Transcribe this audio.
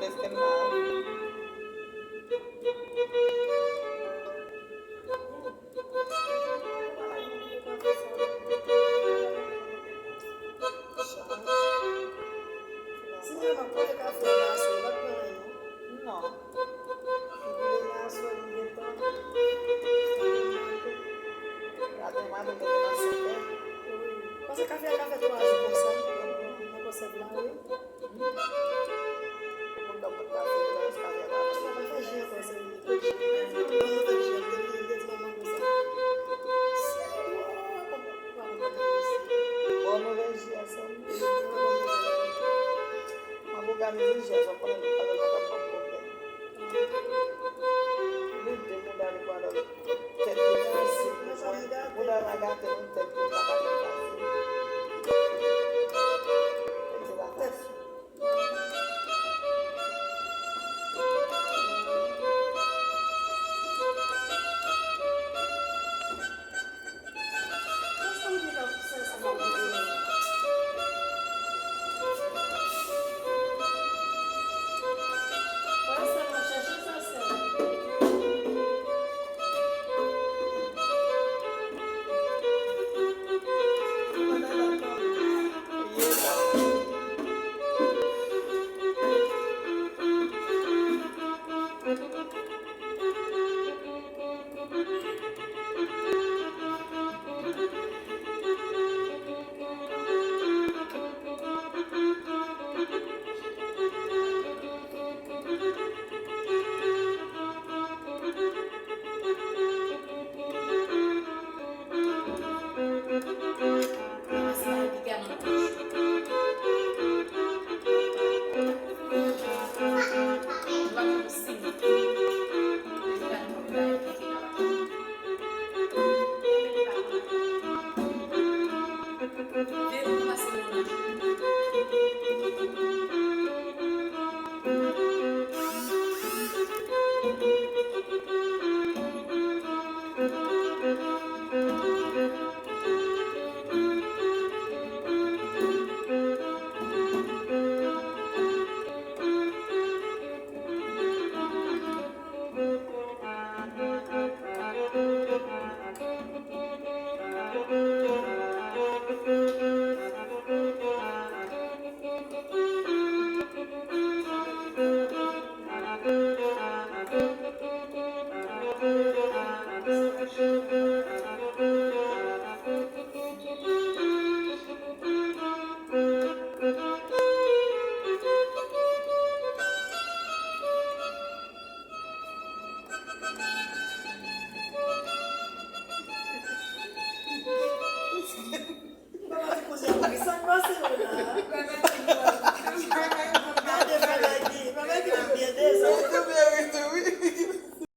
desquemado. Se não, não pode café na sua, bacana, Não. não. Na sua lingueta. Ademais do nosso pé. Passa café tu acha que consegue? Não consegue lá, oi? Muda muito a vida das caveiradas. Você vai fazer com essa lingueta. Vamos fazer, deve ter uma coisa. Quando vejo essa, uma buga me diz, só quando eu falo da papo. Muito mudar de quando mudar na gata não tem que pagar de